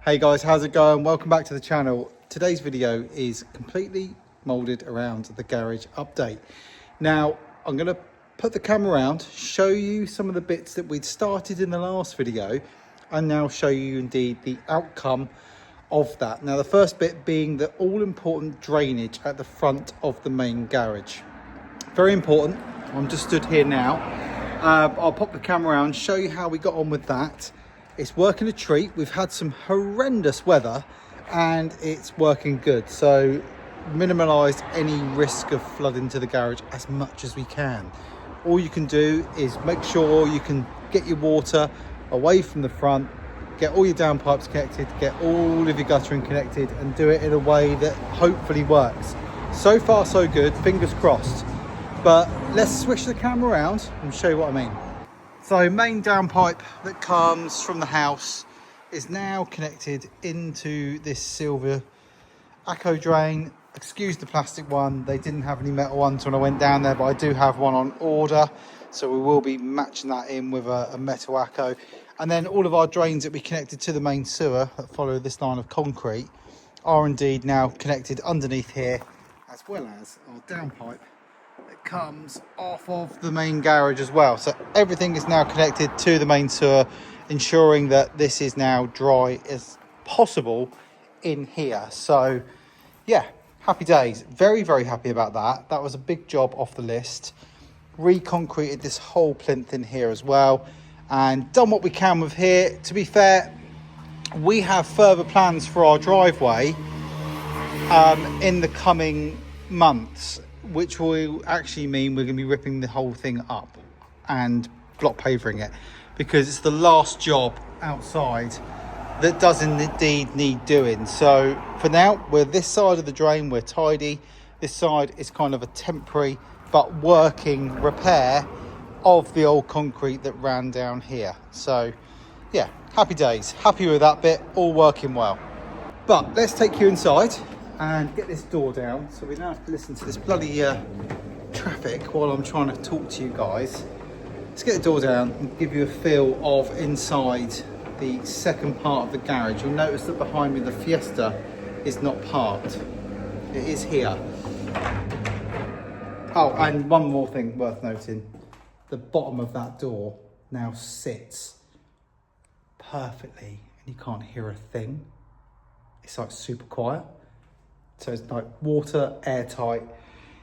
Hey guys, how's it going? Welcome back to the channel. Today's video is completely molded around the garage update. Now, I'm going to put the camera around, show you some of the bits that we'd started in the last video, and now show you indeed the outcome of that. Now, the first bit being the all-important drainage at the front of the main garage. Very important. I'm just stood here now. I'll pop the camera around, show you how we got on with that. It's working a treat. We've had some horrendous weather and it's working good. So minimise any risk of flood into the garage as much as we can. All you can do is make sure you can get your water away from the front, get all your downpipes connected, get all of your guttering connected, and do it in a way that hopefully works. So far so good, fingers crossed. But let's switch the camera around and show you what I mean. So main downpipe that comes from the house is now connected into this silver Acco drain. Excuse the plastic one, they didn't have any metal ones when I went down there, but I do have one on order, so we will be matching that in with a metal Acco. And then all of our drains that we connected to the main sewer that follow this line of concrete are indeed now connected underneath here, as well as our downpipe that comes off of the main garage as well. So everything is now connected to the main sewer, ensuring that this is now dry as possible in here. So yeah, happy days. Very, very happy about that. That was a big job off the list. Reconcreted this whole plinth in here as well and done what we can with here. To be fair, we have further plans for our driveway in the coming months, which will actually mean we're going to be ripping the whole thing up and block pavering it, because it's the last job outside that doesn't indeed need doing. So for now, we're this side of the drain, we're tidy. This side is kind of a temporary but working repair of the old concrete that ran down here. So yeah, happy days, happy with that bit, all working well. But let's take you inside and get this door down, so we don't have to listen to this bloody traffic while I'm trying to talk to you guys. Let's get the door down and give you a feel of inside the second part of the garage. You'll notice that behind me the Fiesta is not parked. It is here. Oh, and one more thing worth noting. The bottom of that door now sits perfectly and you can't hear a thing. It's like super quiet. So it's like water, airtight.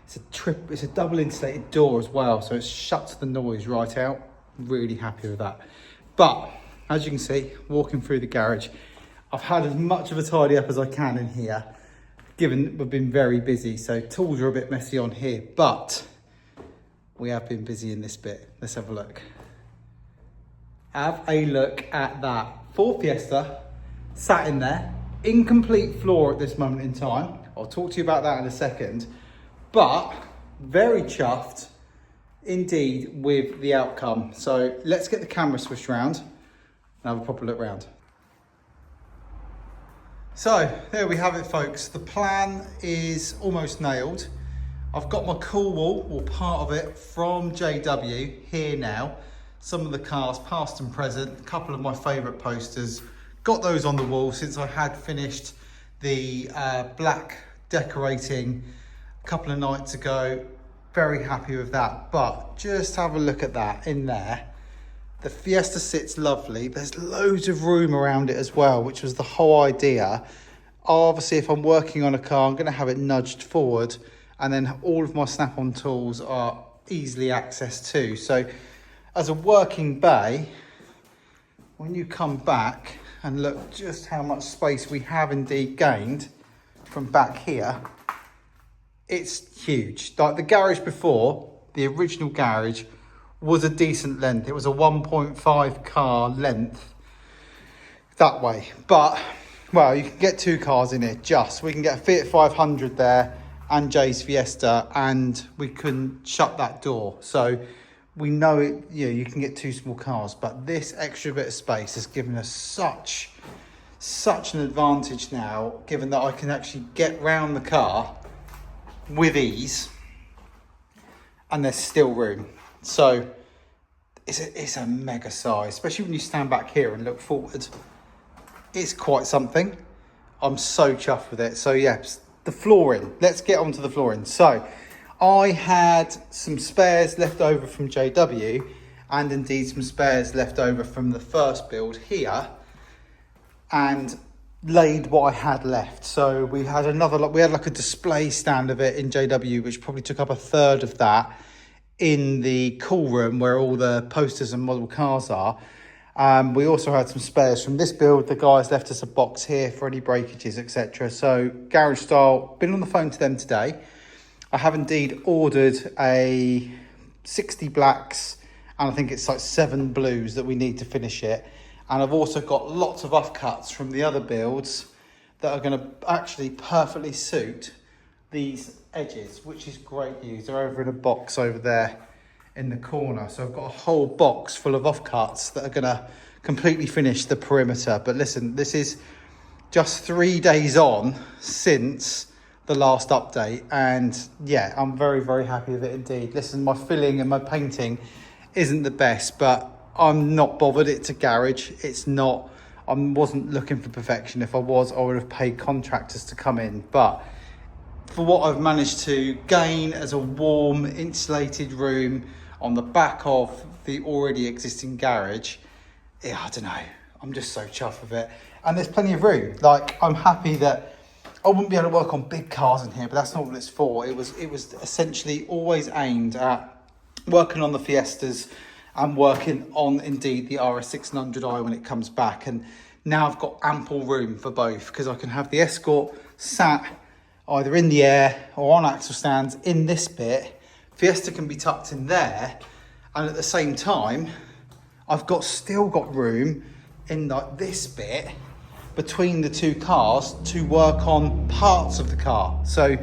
It's a double insulated door as well, so it shuts the noise right out. Really happy with that. But as you can see, walking through the garage, I've had as much of a tidy up as I can in here, given we've been very busy. So tools are a bit messy on here, but we have been busy in this bit. Let's have a look. Have a look at that. Ford Fiesta sat in there. Incomplete floor at this moment in time. I'll talk to you about that in a second, but very chuffed indeed with the outcome. So let's get the camera switched around and have a proper look round. So there we have it, folks. The plan is almost nailed. I've got my cool wall, or part of it, from JW here now. Some of the cars, past and present, a couple of my favourite posters. Got those on the wall since I had finished the black decorating a couple of nights ago. Very happy with that. But just have a look at that in there. The Fiesta sits lovely. There's loads of room around it as well, which was the whole idea. Obviously, if I'm working on a car, I'm going to have it nudged forward, and then all of my snap-on tools are easily accessed too. So as a working bay, when you come back and look just how much space we have indeed gained from back here, it's huge. Like the garage before, the original garage was a decent length. It was a 1.5 car length that way. But, well, you can get two cars in here just. We can get a Fiat 500 there and Jay's Fiesta, and we can shut that door. So we know it, you can get two small cars, but this extra bit of space has given us such an advantage now, given that I can actually get round the car with ease and there's still room. So it's a mega size, especially when you stand back here and look forward. it's quite something. I'm so chuffed with it. So yeah, the flooring. Let's get onto the flooring. So I had some spares left over from JW, and indeed some spares left over from the first build here, and laid what I had left. So we had like a display stand of it in JW, which probably took up a third of that in the cool room where all the posters and model cars are. We also had some spares from this build. The guys left us a box here for any breakages, etc. So Garage Style, been on the phone to them today. I have indeed ordered a 60 blacks, and I think it's like 7 blues that we need to finish it. And I've also got lots of offcuts from the other builds that are going to actually perfectly suit these edges, which is great news. They're over in a box over there in the corner. So I've got a whole box full of offcuts that are going to completely finish the perimeter. But listen, this is just 3 days on since the last update. And yeah, I'm very, very happy with it indeed. Listen, my filling and my painting isn't the best, but I'm not bothered. It's a garage. It's not, I wasn't looking for perfection. If I was, I would have paid contractors to come in. But for what I've managed to gain as a warm, insulated room on the back of the already existing garage, yeah, I don't know. I'm just so chuffed with it. And there's plenty of room. Like, I'm happy that I wouldn't be able to work on big cars in here, but that's not what it's for. It was essentially always aimed at working on the Fiestas and working on indeed the RS600i when it comes back. And now I've got ample room for both, because I can have the Escort sat either in the air or on axle stands in this bit. Fiesta can be tucked in there, and at the same time I've still got room in like this bit between the two cars to work on parts of the car. So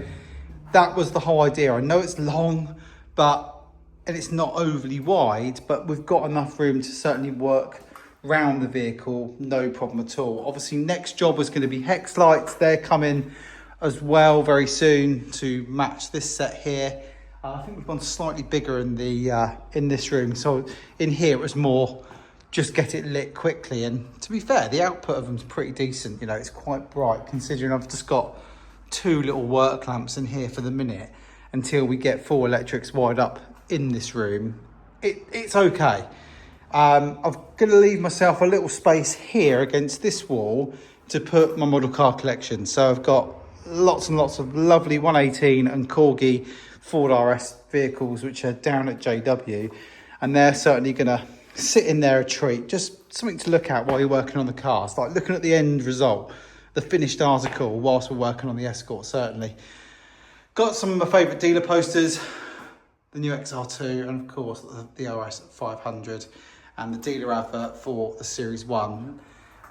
that was the whole idea. I know it's long, and it's not overly wide, but we've got enough room to certainly work around the vehicle, no problem at all. Obviously, next job is going to be hex lights. They're coming as well very soon to match this set here. I think we've gone slightly bigger in the in this room. So in here it was more just get it lit quickly. And to be fair, the output of them's pretty decent. You know, it's quite bright considering I've just got 2 little work lamps in here for the minute until we get 4 electrics wired up in this room. It's okay. I'm going to leave myself a little space here against this wall to put my model car collection. So I've got lots and lots of lovely 118 and Corgi Ford RS vehicles which are down at JW, and they're certainly going to sit in there a treat, just something to look at while you're working on the cars, like looking at the end result, the finished article whilst we're working on the Escort. Certainly got some of my favourite dealer posters, the new XR2, and of course the RS 500 and the dealer advert for the Series 1,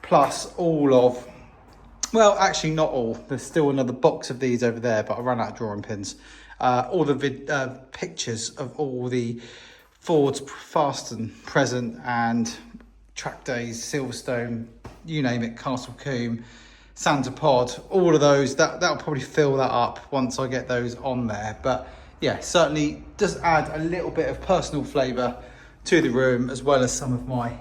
plus all of, well, actually not all, there's still another box of these over there, but I ran out of drawing pins. All the pictures of all the Fords past and present and track days, Silverstone, you name it, Castle Combe, Santa Pod, all of those, that'll probably fill that up once I get those on there. But yeah, certainly does add a little bit of personal flavour to the room, as well as some of my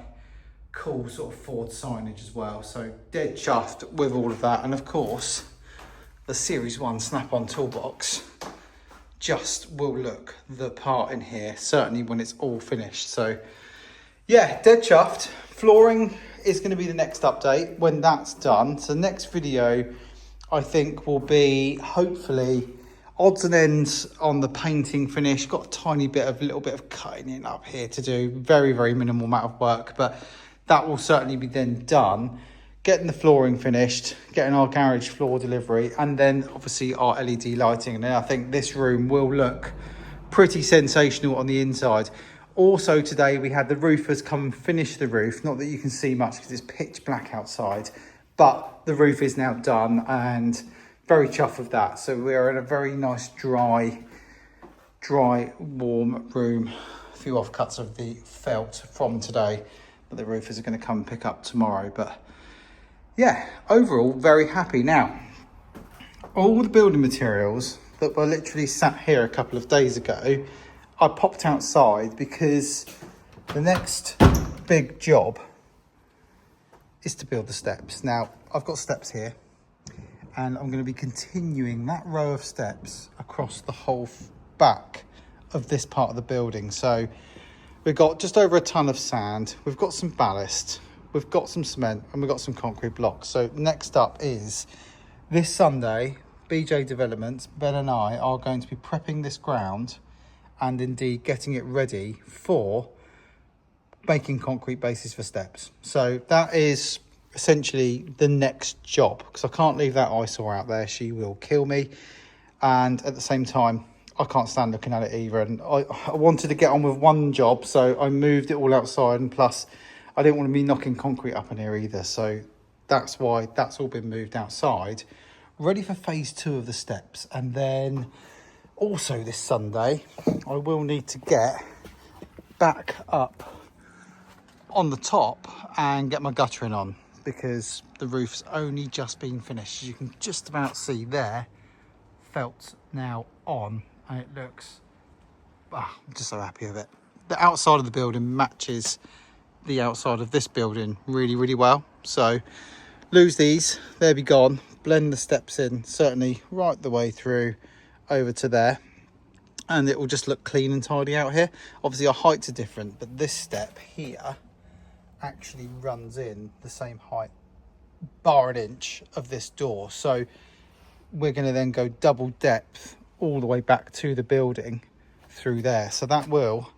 cool sort of Ford signage as well. So dead chuffed with all of that. And of course, the Series 1 Snap-on toolbox just will look the part in here, certainly when it's all finished. So yeah, dead chuffed. Flooring is going to be the next update when that's done. So the next video I think will be hopefully odds and ends on the painting finish. Got a little bit of cutting in up here to do, very, very minimal amount of work, but that will certainly be then done. Getting the flooring finished, getting our garage floor delivery, and then obviously our LED lighting. And then I think this room will look pretty sensational on the inside. Also today we had the roofers come and finish the roof. Not that you can see much because it's pitch black outside, but the roof is now done and very chuffed with that. So we are in a very nice dry, warm room. A few offcuts of the felt from today, but the roofers are going to come and pick up tomorrow. But yeah, overall, very happy. Now, all the building materials that were literally sat here a couple of days ago, I popped outside because the next big job is to build the steps. Now, I've got steps here, and I'm going to be continuing that row of steps across the whole back of this part of the building. So we've got just over a ton of sand, we've got some ballast, we've got some cement, and we've got some concrete blocks. So next up is this Sunday, BJ Developments, Ben and I are going to be prepping this ground and indeed getting it ready for making concrete bases for steps. So that is essentially the next job, because I can't leave that eyesore out there. She will kill me. And at the same time, I can't stand looking at it either. And I wanted to get on with one job, so I moved it all outside. And plus, I didn't want to be knocking concrete up in here either. So that's why that's all been moved outside, ready for phase 2 of the steps. And then also this Sunday, I will need to get back up on the top and get my guttering on, because the roof's only just been finished. As you can just about see there, felt's now on, and it looks, I'm just so happy with it. The outside of the building matches the outside of this building really, really well. So lose these, they'll be gone. Blend the steps in, certainly right the way through over to there, and it will just look clean and tidy out here. Obviously our heights are different, but this step here actually runs in the same height, bar an inch, of this door. So we're going to then go double depth all the way back to the building through there. So that will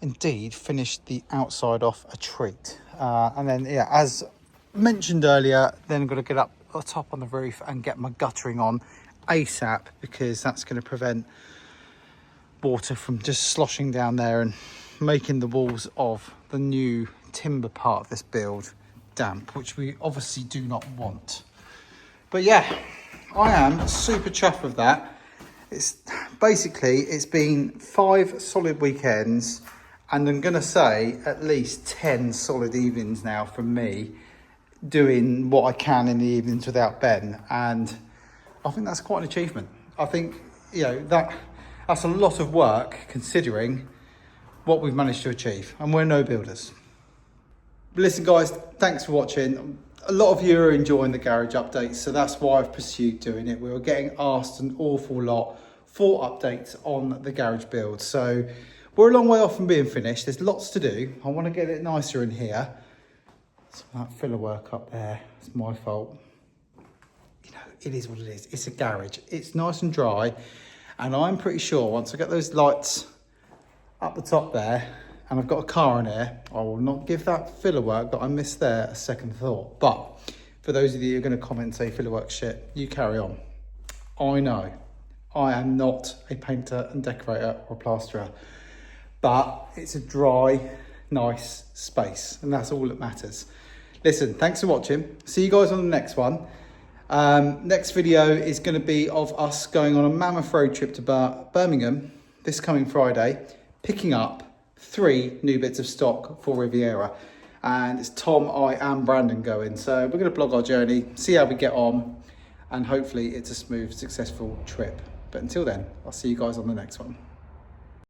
indeed finish the outside off a treat. And then, yeah, as mentioned earlier, then I'm going to get up the top on the roof and get my guttering on ASAP, because that's going to prevent water from just sloshing down there and making the walls of the new timber part of this build damp, which we obviously do not want. But yeah, I am super chuffed with that. It's been 5 solid weekends, and I'm gonna say at least 10 solid evenings now from me doing what I can in the evenings without Ben, and I think that's quite an achievement. I think, you know, that's a lot of work considering what we've managed to achieve, and we're no builders. But listen guys, thanks for watching. A lot of you are enjoying the garage updates, so that's why I've pursued doing it. We were getting asked an awful lot for updates on the garage build, so we're a long way off from being finished. There's lots to do. I want to get it nicer in here. Some of that filler work up there, it's my fault. You know, it is what it is. It's a garage. It's nice and dry, and I'm pretty sure once I get those lights up the top there and I've got a car in here, I will not give that filler work that I missed there a second thought. But for those of you who are going to comment and say filler work shit, you carry on. I know I am not a painter and decorator or plasterer, but it's a dry, nice space, and that's all that matters. Listen, thanks for watching. See you guys on the next one. Next video is going to be of us going on a mammoth road trip to Birmingham this coming Friday, picking up 3 new bits of stock for Riviera. And it's Tom, I and Brandon going. So we're going to blog our journey, see how we get on, and hopefully it's a smooth, successful trip. But until then, I'll see you guys on the next one.